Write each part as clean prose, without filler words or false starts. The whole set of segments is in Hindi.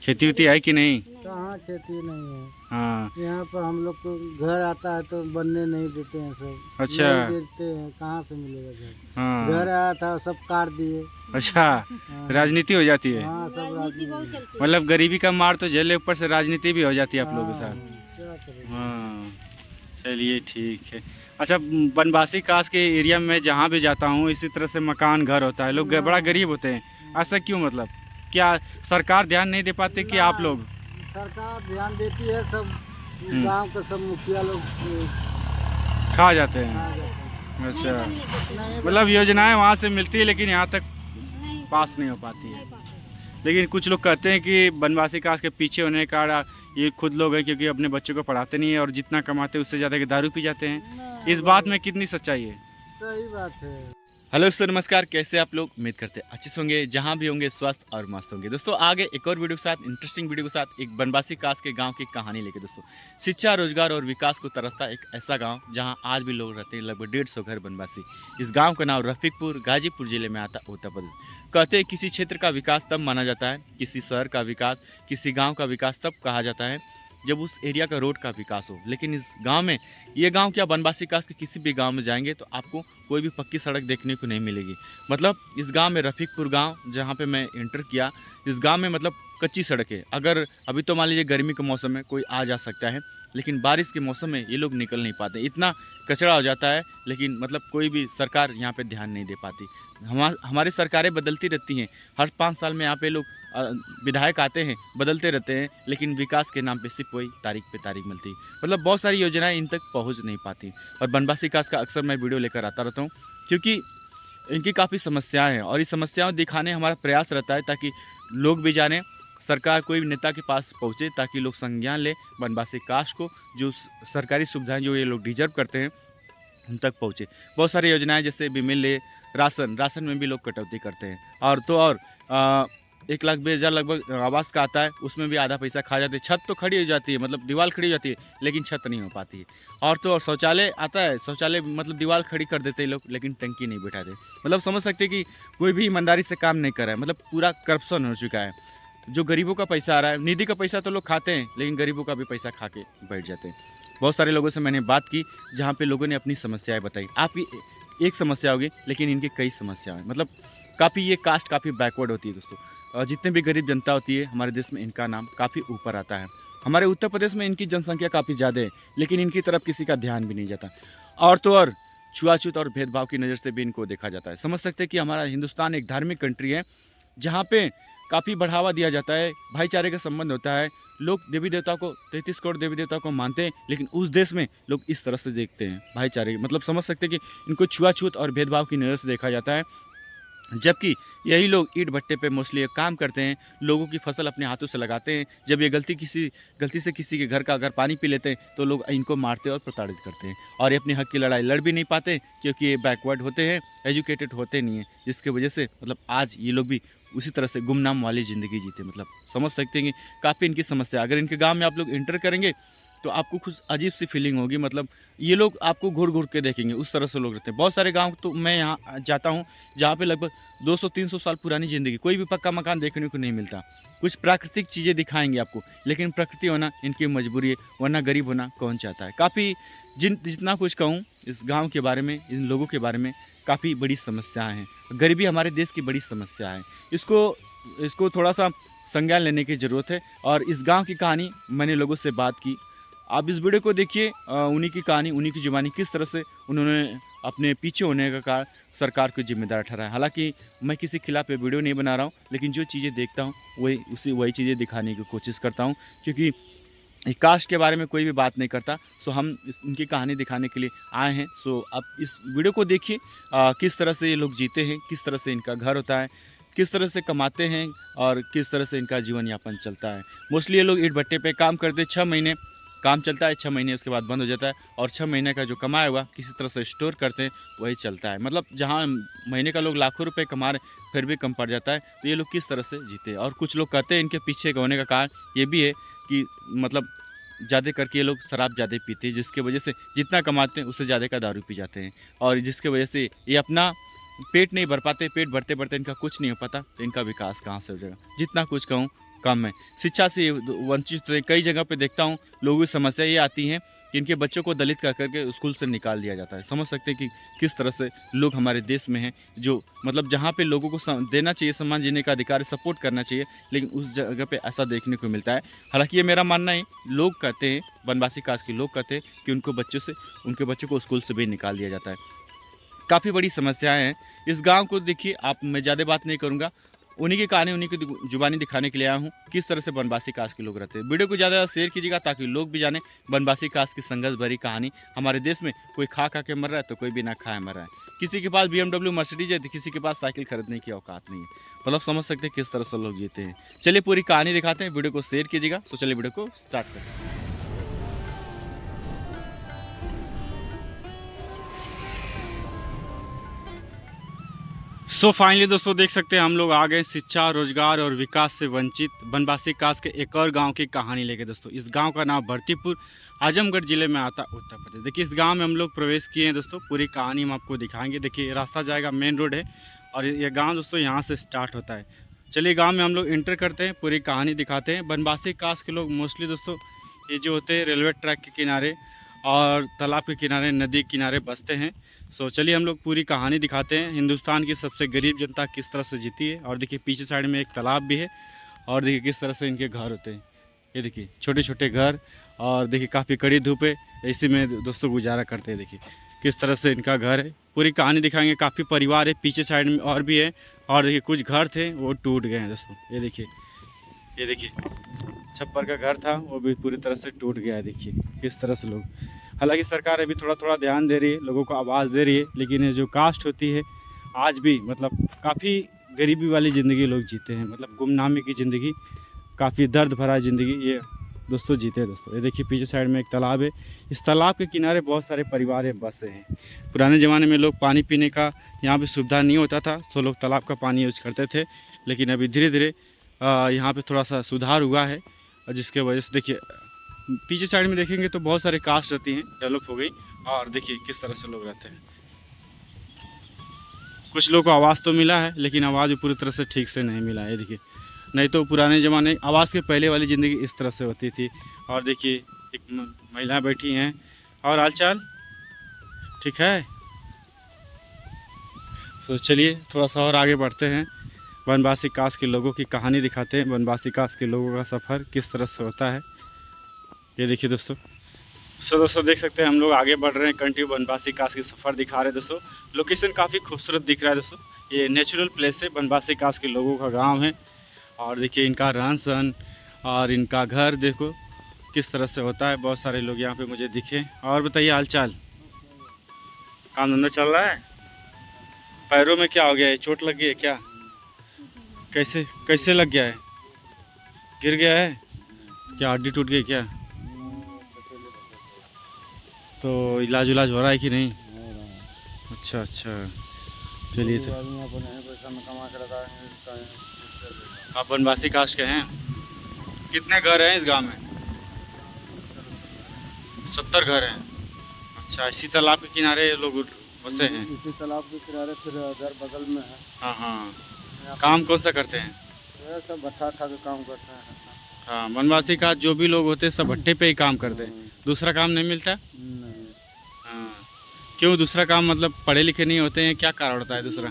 खेती उती है कि नहीं? कहाँ खेती नहीं है। हाँ। यहाँ पर हम लोग को घर आता है तो बनने नहीं देते हैं, सब अच्छा। नहीं देते हैं, कहाँ से मिलेगा घर। घर हाँ। आया था सब काट दिए। अच्छा, हाँ राजनीति हो जाती है। हाँ, सब राजनीति। मतलब गरीबी का मार तो झेले, ऊपर से राजनीति भी हो जाती है आप लोगों के हाँ, साथ। क्या करेंगे। हाँ, चलिए ठीक है। अच्छा, बनवासी कास के एरिया में जहाँ भी जाता हूँ इसी तरह से मकान घर होता है, लोग बड़ा गरीब होते हैं, ऐसा क्यों? मतलब क्या सरकार ध्यान नहीं दे पाते कि आप लोग? सरकार ध्यान देती है, सब गांव के सब मुखिया लोग खा जाते हैं। खा जाते हैं। अच्छा, मतलब योजनाएं वहाँ से मिलती है लेकिन यहाँ तक पास नहीं हो पाती है। लेकिन कुछ लोग कहते हैं कि बनवासी कास्ट के पीछे होने का कारण ये खुद लोग हैं, क्योंकि अपने बच्चों को पढ़ाते नहीं है और जितना कमाते हैं उससे ज़्यादा के दारू पी जाते हैं। इस बात में कितनी सच्चाई है? सही बात है। हेलो सर, नमस्कार। कैसे आप लोग? उम्मीद करते हैं अच्छे से होंगे, जहां भी होंगे स्वस्थ और मस्त होंगे। दोस्तों आगे एक और वीडियो के साथ, इंटरेस्टिंग वीडियो के साथ, एक बनवासी कास्ट के गांव की कहानी लेके दोस्तों, शिक्षा, रोजगार और विकास को तरसता एक ऐसा गांव जहां आज भी लोग रहते हैं, लगभग 150 घर बनवासी। इस गांव का नाम रफीकपुर गाजीपुर जिले में आता उत्तर प्रदेश। कहते हैं किसी क्षेत्र का विकास तब माना जाता है, किसी शहर का विकास, किसी गाँव का विकास तब कहा जाता है जब उस एरिया का रोड का विकास हो। लेकिन इस गांव में, ये गांव क्या, बनवासी कास्ट के किसी भी गांव में जाएंगे तो आपको कोई भी पक्की सड़क देखने को नहीं मिलेगी। मतलब इस गांव में, रफीकपुर गांव जहां पे मैं इंटर किया, इस गांव में मतलब कच्ची सड़क है। अगर अभी तो मान लीजिए गर्मी के मौसम में कोई आ जा सकता है, लेकिन बारिश के मौसम में ये लोग निकल नहीं पाते, इतना कचरा हो जाता है। लेकिन मतलब कोई भी सरकार यहाँ पे ध्यान नहीं दे पाती। हमारी सरकारें बदलती रहती हैं, हर 5 साल में यहाँ पे लोग विधायक आते हैं, बदलते रहते हैं, लेकिन विकास के नाम पे सिर्फ वही तारीख पे तारीख मिलती है। मतलब बहुत सारी योजनाएं इन तक पहुंच नहीं पाती। और बनवासी कास का अक्सर मैं वीडियो लेकर आता रहता हूँ, क्योंकि इनकी काफ़ी समस्याएं हैं और इस समस्याओं दिखाने हमारा प्रयास रहता है ताकि लोग भी जाने, सरकार कोई भी नेता के पास पहुँचे ताकि लोग संज्ञान ले बनवासी कास्ट को, जो सरकारी सुविधाएं जो ये लोग डिजर्व करते हैं उन तक पहुँचे। बहुत सारी योजनाएं जैसे भी मिल ले, राशन में भी लोग कटौती करते हैं। और तो और 1,20,000 लगभग आवास का आता है, उसमें भी आधा पैसा खा जाते हैं। छत तो खड़ी हो जाती है, मतलब दीवार खड़ी हो जाती है, लेकिन छत नहीं हो पाती है। और तो और शौचालय आता है, शौचालय मतलब दीवार खड़ी कर देते हैं लोग, लेकिन टंकी नहीं बैठाते। मतलब समझ सकते हैं कि कोई भी ईमानदारी से काम नहीं कर रहा है, मतलब पूरा करप्शन हो चुका है। जो गरीबों का पैसा आ रहा है, निधि का पैसा तो लोग खाते हैं, लेकिन गरीबों का भी पैसा खा के बैठ जाते हैं। बहुत सारे लोगों से मैंने बात की जहाँ पे लोगों ने अपनी समस्याएं बताई। आपकी एक समस्या होगी, लेकिन इनकी कई समस्याएं हैं। मतलब काफ़ी ये कास्ट काफ़ी बैकवर्ड होती है दोस्तों। और जितने भी गरीब जनता होती है हमारे देश में, इनका नाम काफ़ी ऊपर आता है। हमारे उत्तर प्रदेश में इनकी जनसंख्या काफ़ी ज़्यादा है, लेकिन इनकी तरफ किसी का ध्यान भी नहीं जाता। और तो और छुआछूत और भेदभाव की नज़र से भी इनको देखा जाता है। समझ सकते हैं कि हमारा हिंदुस्तान एक धार्मिक कंट्री है, जहाँ पे काफ़ी बढ़ावा दिया जाता है, भाईचारे का संबंध होता है। लोग देवी देवता को, 33 करोड़ देवी देवता को मानते हैं, लेकिन उस देश में लोग इस तरह से देखते हैं, भाईचारे। मतलब समझ सकते हैं कि इनको छुआछूत और भेदभाव की नज़र से देखा जाता है। जबकि यही लोग ईंट भट्टे पे मोस्टली काम करते हैं, लोगों की फसल अपने हाथों से लगाते हैं। जब ये गलती से किसी के घर का अगर पानी पी लेते हैं तो लोग इनको मारते और प्रताड़ित करते हैं। और ये अपने हक की लड़ाई लड़ भी नहीं पाते, क्योंकि ये बैकवर्ड होते हैं, एजुकेटेड होते नहीं हैं, जिसकी वजह से मतलब आज ये लोग भी उसी तरह से गुमनाम वाली ज़िंदगी जीते। मतलब समझ सकते हैं कि काफ़ी इनकी समस्या। अगर इनके गाँव में आप लोग इंटर करेंगे तो आपको कुछ अजीब सी फीलिंग होगी। मतलब ये लोग आपको घूर घूर के देखेंगे, उस तरह से लोग रहते हैं। बहुत सारे गांव तो मैं यहाँ जाता हूँ जहाँ पे लगभग 200-300 साल पुरानी ज़िंदगी, कोई भी पक्का मकान देखने को नहीं मिलता। कुछ प्राकृतिक चीज़ें दिखाएंगे आपको, लेकिन प्रकृति होना इनकी मजबूरी है, वरना गरीब होना कौन चाहता है। काफ़ी जितना कुछ कहूँ इस गाँव के बारे में, इन लोगों के बारे में, काफ़ी बड़ी समस्याएँ हैं। गरीबी हमारे देश की बड़ी समस्या है, इसको थोड़ा सा संज्ञान लेने की ज़रूरत है। और इस गाँव की कहानी मैंने लोगों से बात की, आप इस वीडियो को देखिए। उन्हीं की कहानी, उन्हीं की जुबानी, किस तरह से उन्होंने अपने पीछे होने का कारण सरकार को जिम्मेदार ठहराया। हालांकि मैं किसी खिलाफ वीडियो नहीं बना रहा हूँ, लेकिन जो चीज़ें देखता हूँ वही चीज़ें दिखाने की कोशिश करता हूँ, क्योंकि कास्ट के बारे में कोई भी बात नहीं करता। सो हम इनकी कहानी दिखाने के लिए आए हैं। सो आप इस वीडियो को देखिए, किस तरह से ये लोग जीते हैं, किस तरह से इनका घर होता है, किस तरह से कमाते हैं और किस तरह से इनका जीवन यापन चलता है। मोस्टली ये लोग ईंट भट्टे पे काम करते हैं, 6 महीने काम चलता है, 6 महीने उसके बाद बंद हो जाता है, और 6 महीने का जो कमाया हुआ किसी तरह से स्टोर करते हैं, वही चलता है। मतलब जहाँ महीने का लोग लाखों रुपए कमा रहे फिर भी कम पड़ जाता है, तो ये लोग किस तरह से जीते हैं। और कुछ लोग कहते हैं इनके पीछे होने का कारण ये भी है कि मतलब ज़्यादा करके ये लोग शराब ज़्यादा पीते हैं, जिसकी वजह से जितना कमाते हैं उससे ज़्यादा का दारू पी जाते हैं, और जिसकी वजह से ये अपना पेट नहीं भर पाते। पेट भरते भरते इनका कुछ नहीं हो पाता, तो इनका विकास कहाँ से हो जाएगा। जितना कुछ कहूँ कम है। शिक्षा से वंचित होते हैं। कई जगह पे देखता हूँ लोगों की समस्या ये आती है कि इनके बच्चों को दलित कर करके स्कूल से निकाल दिया जाता है। समझ सकते हैं कि किस तरह से लोग हमारे देश में हैं, जो मतलब जहाँ पे लोगों को देना चाहिए सम्मान, जीने का अधिकार, सपोर्ट करना चाहिए, लेकिन उस जगह पे ऐसा देखने को मिलता है। हालांकि ये मेरा मानना है, लोग कहते हैं, वनवासी कास्ट के लोग कहते हैं कि उनके बच्चों को स्कूल से भी निकाल दिया जाता है। काफ़ी बड़ी समस्याएं हैं इस गांव को। देखिए आप, मैं ज़्यादा बात नहीं करूंगा, उन्हीं की कहानी, उन्हीं की जुबानी दिखाने के लिए आया हूँ किस तरह से वनवासी कास्ट के लोग रहते हैं। वीडियो को ज़्यादा शेयर कीजिएगा ताकि लोग भी जाने वनवासी कास्ट की संघर्ष भरी कहानी। हमारे देश में कोई खा के मर रहा है तो कोई बिना खाए मर रहा है। किसी के पास BMW मर्सिडीज है तो किसी के पास साइकिल खरीदने की औकात नहीं है। मतलब समझ सकते हैं किस तरह से लोग जीते हैं। चलिए पूरी कहानी दिखाते हैं, वीडियो को शेयर कीजिएगा। तो चलिए वीडियो को स्टार्ट करते हैं। फाइनली दोस्तों देख सकते हैं हम लोग आ गए शिक्षा, रोजगार और विकास से वंचित वनवासी कास्ट के एक और गांव की कहानी लेके। दोस्तों इस गांव का नाम भरतीपुर, आजमगढ़ जिले में आता, उत्तर प्रदेश। देखिए इस गांव में हम लोग प्रवेश किए हैं दोस्तों। पूरी कहानी हम आपको दिखाएंगे। देखिए रास्ता जाएगा, मेन रोड है और ये गाँव दोस्तों यहाँ से स्टार्ट होता है। चलिए गाँव में हम लोग एंटर करते हैं, पूरी कहानी दिखाते हैं। वनवासी कास्ट के लोग मोस्टली दोस्तों ये जो होते हैं रेलवे ट्रैक के किनारे और तालाब के किनारे, नदी के किनारे बसते हैं। चलिए हम लोग पूरी कहानी दिखाते हैं। हिंदुस्तान की सबसे गरीब जनता किस तरह से जीती है। और देखिए पीछे साइड में एक तालाब भी है और देखिए किस तरह से इनके घर होते हैं। ये देखिए छोटे छोटे घर और देखिए काफ़ी कड़ी धूप है, इसी में दोस्तों गुजारा करते हैं। देखिए किस तरह से इनका घर है, पूरी कहानी दिखाएंगे। काफ़ी परिवार है, पीछे साइड में और भी है। और देखिए कुछ घर थे वो टूट गए हैं दोस्तों। ये देखिए छप्पर का घर था वो भी पूरी तरह से टूट गया है। देखिए किस तरह से लोग, हालांकि सरकार अभी थोड़ा थोड़ा ध्यान दे रही है, लोगों को आवाज़ दे रही है, लेकिन ये जो कास्ट होती है आज भी मतलब काफ़ी गरीबी वाली ज़िंदगी लोग जीते हैं। मतलब गुमनामी की ज़िंदगी, काफ़ी दर्द भरा ज़िंदगी ये दोस्तों जीते हैं दोस्तों। ये देखिए पीछे साइड में एक तालाब है, इस तालाब के किनारे बहुत सारे परिवार है, बसे हैं। पुराने ज़माने में लोग पानी पीने का यहाँ पे सुविधा नहीं होता था तो लोग तालाब का पानी यूज करते थे, लेकिन अभी धीरे धीरे यहाँ पे थोड़ा सा सुधार हुआ है, जिसके वजह से देखिए पीछे साइड में देखेंगे तो बहुत सारे कास्ट रहती हैं, डेवलप हो गई। और देखिए किस तरह से लोग रहते हैं। कुछ लोगों को आवाज़ तो मिला है, लेकिन आवाज़ पूरी तरह से ठीक से नहीं मिला है। देखिए नहीं तो पुराने ज़माने आवाज़ के पहले वाली ज़िंदगी इस तरह से होती थी। और देखिए एक महिला बैठी हैं। और हालचाल ठीक है। तो चलिए थोड़ा सा और आगे बढ़ते हैं, वनवासी कास्ट के लोगों की कहानी दिखाते हैं। वनवासी कास्ट के लोगों का सफ़र किस तरह से होता है ये देखिए दोस्तों। दोस्तों देख सकते हैं हम लोग आगे बढ़ रहे हैं, कंटिन्यू वनवासी कास्ट की सफ़र दिखा रहे हैं दोस्तों। लोकेशन काफ़ी खूबसूरत दिख रहा है दोस्तों। ये नेचुरल प्लेस है, वनवासी कास्ट के लोगों का गांव है। और देखिए इनका रहन सहन और इनका घर देखो किस तरह से होता है। बहुत सारे लोग यहाँ पे मुझे दिखे। और बताइए हाल चाल, काम धंधा चल रहा है? पैरों में क्या हो गया है, चोट लग गई है क्या? कैसे लग गया है? गिर गया है क्या? हड्डी टूट गई क्या? तो इलाज हो रहा है कि नहीं? अच्छा चलिए। तो आप वनवासी कास्ट के हैं? कितने घर हैं इस गांव में? 70 घर हैं। अच्छा, इसी तालाब के किनारे लोग बसे हैं? इसी तालाब के किनारे, फिर घर बगल में है। हाँ। काम कौन सा करते हैं? सब भट्ठा खा के काम करते हैं। हाँ, वनवासी का जो भी लोग होते हैं सब भट्टे पे ही काम करते हैं, दूसरा काम नहीं मिलता? नहीं। हाँ, क्यों दूसरा काम? मतलब पढ़े लिखे नहीं होते हैं, क्या कारण होता है दूसरा?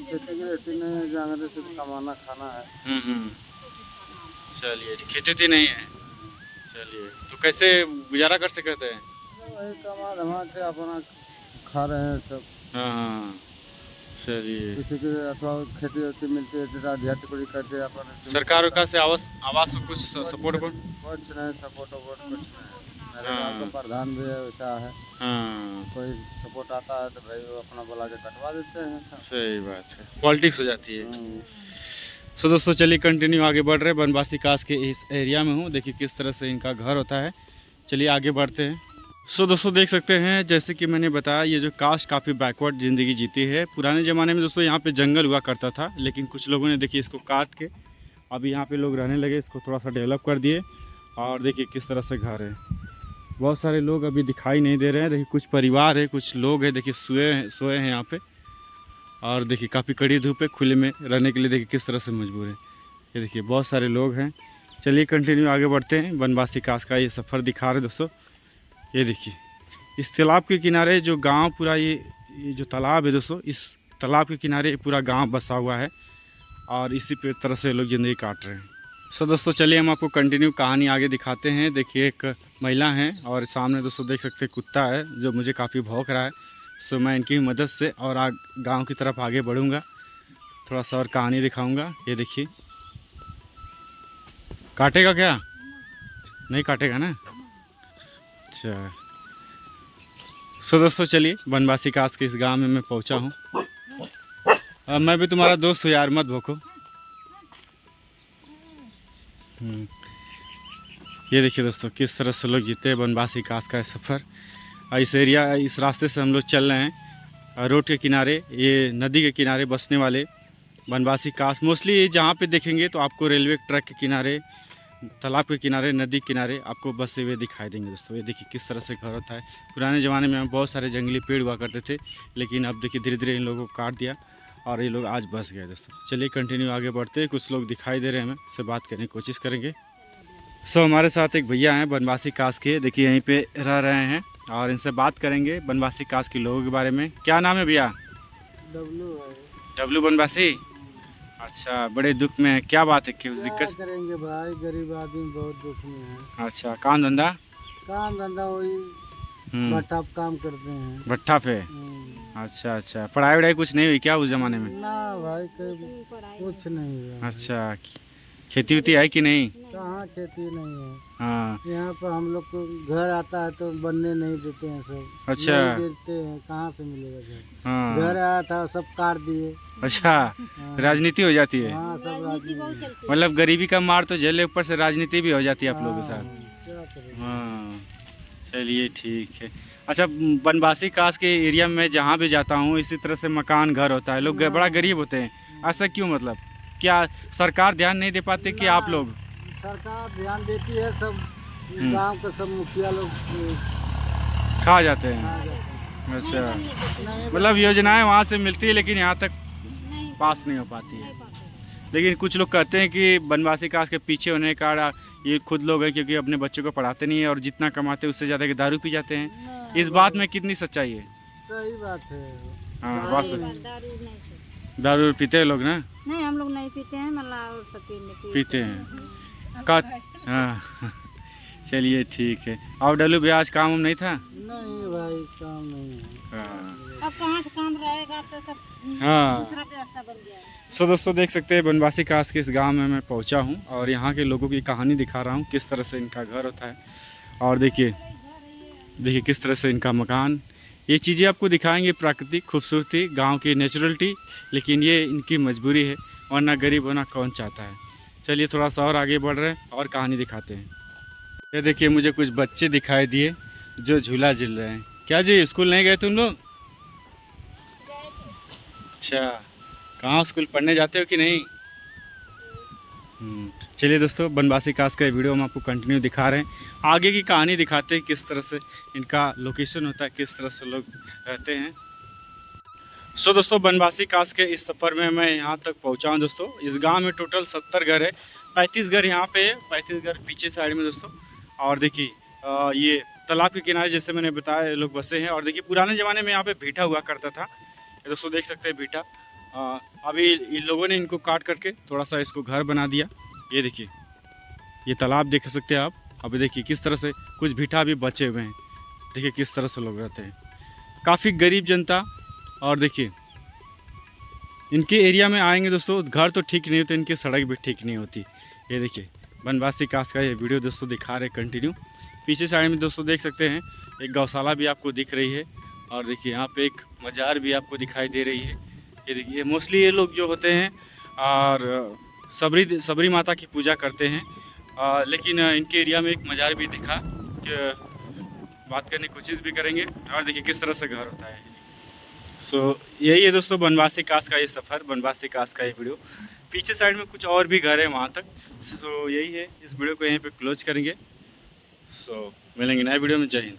जाने से कमाना खाना है। चलिए, खेती नहीं है। चलिए, तो कैसे गुजारा कर सकते हैं? वही कमा धमा के अपना खा रहे हैं सब। हाँ चलिए। किसी के अथवा खेती वेती मिलती है, ध्यान करते अपन। सरकार का से आवास कुछ सपोर्ट? कुछ नहीं, सपोर्ट कुछ नहीं। मेरे गाँव का प्रधान भी वैसा है। कोई सपोर्ट आता है तो भाई वो अपना बुला के कटवा देते हैं। सही बात है, पॉलिटिक्स हो जाती है। दोस्तों चलिए कंटिन्यू आगे बढ़ रहे हैं। वनवासी कास्ट के इस एरिया में हूँ, देखिए किस तरह से इनका घर होता है। चलिए आगे बढ़ते हैं। दोस्तों देख सकते हैं, जैसे कि मैंने बताया, ये जो कास्ट काफ़ी बैकवर्ड ज़िंदगी जीती है। पुराने ज़माने में दोस्तों यहाँ पे जंगल हुआ करता था, लेकिन कुछ लोगों ने देखिए इसको काट के अभी यहाँ पे लोग रहने लगे, इसको थोड़ा सा डेवलप कर दिए। और देखिए किस तरह से घर है। बहुत सारे लोग अभी दिखाई नहीं दे रहे हैं। देखिए कुछ परिवार है, कुछ लोग हैं, देखिए सोए हैं यहाँ पे। और देखिए काफ़ी कड़ी धूप है, खुले में रहने के लिए देखिए किस तरह से मजबूर है। ये देखिए बहुत सारे लोग हैं। चलिए कंटिन्यू आगे बढ़ते हैं। बनवासी कास का ये सफ़र दिखा रहे दोस्तों। ये देखिए इस तालाब के किनारे जो गांव पूरा ये जो तालाब है दोस्तों, इस तालाब के किनारे पूरा गांव बसा हुआ है और इसी पे तरह से लोग ज़िंदगी काट रहे हैं। सो दोस्तों चलिए हम आपको कंटिन्यू कहानी आगे दिखाते हैं। देखिए एक महिला है और सामने दोस्तों देख सकते हैं कुत्ता है जो मुझे काफ़ी भौंक रहा है। सो मैं इनकी मदद से और गांव की तरफ आगे बढ़ूँगा, थोड़ा सा और कहानी दिखाऊँगा। ये देखिए काटेगा क्या? नहीं काटेगा ना? अच्छा सो दोस्तों चलिए बनवासी कास के इस गांव में मैं पहुंचा हूं। मैं भी तुम्हारा दोस्त हूँ यार, मत भोको। ये देखिए दोस्तों किस तरह से लोग जीते हैं बनवासी कास का सफ़र। इस एरिया इस रास्ते से हम लोग चल रहे हैं रोड के किनारे, ये नदी के किनारे बसने वाले बनवासी कास। मोस्टली जहाँ पे देखेंगे तो आपको रेलवे ट्रैक के किनारे, तालाब के किनारे, नदी किनारे आपको बसे हुए दिखाई देंगे दोस्तों। ये देखिए किस तरह से घर होता है। पुराने ज़माने में बहुत सारे जंगली पेड़ हुआ करते थे, लेकिन अब देखिए धीरे धीरे इन लोगों को काट दिया और ये लोग आज बस गए दोस्तों। चलिए कंटिन्यू आगे बढ़ते हैं। कुछ लोग दिखाई दे रहे हैं, हमें से बात करने की कोशिश करेंगे। सो हमारे साथ एक भैया हैं बनवासी कास के, देखिए यहीं पे रह रहे हैं और इनसे बात करेंगे बनवासी कास के लोगों के बारे में। क्या नाम है भैया? डब्लू बनवासी। अच्छा बड़े दुख में है, क्या बात है, क्यों दिक्कत करेंगे भाई? गरीब आदमी बहुत दुख में है। अच्छा काम धंधा वही भट्ठा पे काम करते हैं। भट्ठा पे? अच्छा अच्छा, पढ़ाई वढ़ाई कुछ नहीं हुई क्या उस जमाने में? ना भाई कुछ नहीं हुआ। अच्छा खेती उती है कि नहीं? कहाँ खेती नहीं है। हाँ यहाँ पर हम लोग को घर आता है तो बनने नहीं देते हैं सब। अच्छा नहीं देते हैं, कहाँ से मिलेगा घर? हाँ घर आया था सब काट दिए। अच्छा हाँ। राजनीति हो जाती है? हाँ सब राजनीति। मतलब गरीबी का मार तो झेले, ऊपर से राजनीति भी हो जाती है आप लोगों के साथ। क्या करें? हाँ चलिए ठीक है। अच्छा बनवासी कास के एरिया में जहाँ भी जाता हूँ इसी तरह से मकान घर होता है, लोग बड़ा गरीब होते हैं, ऐसा क्यों? मतलब क्या सरकार ध्यान नहीं दे पाते कि आप लोग? सरकार ध्यान देती है, सब गांव के सब मुखिया लोग खा जाते हैं। आ जाते हैं। अच्छा मतलब योजनाएं वहाँ से मिलती है लेकिन यहाँ तक पास नहीं हो पाती है। लेकिन कुछ लोग कहते हैं कि बनवासी कास के पीछे होने का ये खुद लोग हैं क्योंकि अपने बच्चों को पढ़ाते नहीं है और जितना कमाते हैं उससे ज़्यादा के दारू पी जाते हैं। इस बात में कितनी सच्चाई है? सही बात है। हाँ बात दारू पीते हैं लोग ना? नहीं हम लोग नहीं पीते हैं, मतलब पीते हैं का? हाँ चलिए ठीक है। और डलू भैया आज काम नहीं था? नहीं भाई काम नहीं है। अब कहाँ से काम रहेगा, तो सब हाँ दूसरा व्यवस्था बन गया है। सो दोस्तों देख सकते हैं बनवासी कास के इस गांव में मैं पहुंचा हूं और यहां के लोगों की कहानी दिखा रहा हूं, किस तरह से इनका घर होता है। और देखिए किस तरह से इनका मकान, ये चीज़ें आपको दिखाएंगे, प्राकृतिक खूबसूरती, गांव की नेचुरलिटी, लेकिन ये इनकी मजबूरी है, वरना गरीब होना कौन चाहता है। चलिए थोड़ा सा और आगे बढ़ रहे हैं और कहानी दिखाते हैं। ये देखिए मुझे कुछ बच्चे दिखाई दिए जो झूला झूल रहे हैं। क्या जी स्कूल नहीं गए तुम लोग? अच्छा कहाँ स्कूल पढ़ने जाते हो कि नहीं? चलिए दोस्तों बनवासी कास का वीडियो हम आपको कंटिन्यू दिखा रहे हैं, आगे की कहानी दिखाते हैं, किस तरह से इनका लोकेशन होता है, किस तरह से लोग रहते हैं। सो दोस्तों बनवासी कास के इस सफ़र में मैं यहाँ तक पहुँचा हूँ दोस्तों। इस गांव में टोटल 70 घर है, 35 घर यहाँ पे है, 35 घर पीछे साइड में दोस्तों। और देखिए ये तालाब के किनारे जैसे मैंने बताया लोग बसे हैं। और देखिए पुराने ज़माने में यहाँ पे भीटा हुआ करता था, दोस्तों देख सकते हैं भीटा। अभी इन लोगों ने इनको काट करके थोड़ा सा इसको घर बना दिया। ये देखिए ये तालाब देख सकते हैं आप। अभी देखिए किस तरह से कुछ भीटा भी बचे हुए हैं, देखिए किस तरह से लोग रहते हैं, काफ़ी गरीब जनता। और देखिए इनके एरिया में आएंगे दोस्तों, घर तो ठीक नहीं होते, इनकी सड़क भी ठीक नहीं होती। ये देखिए बनवासी कास का ये वीडियो दोस्तों दिखा रहे कंटिन्यू। पीछे साइड में दोस्तों देख सकते हैं एक गौशाला भी आपको दिख रही है। और देखिए यहाँ पे एक मजार भी आपको दिखाई दे रही है। ये देखिए मोस्टली ये लोग जो होते हैं और सबरी माता की पूजा करते हैं। लेकिन इनके एरिया में एक मजार भी दिखा कि बात करने की कोशिश भी करेंगे। और देखिए किस तरह से घर होता है। सो यही है दोस्तों बनवासी कास का ये सफ़र, बनवासी कास का ये वीडियो। पीछे साइड में कुछ और भी घर है वहाँ तक। सो यही है, इस वीडियो को यहीं पे क्लोज करेंगे। सो मिलेंगे नए वीडियो में। जय हिंद।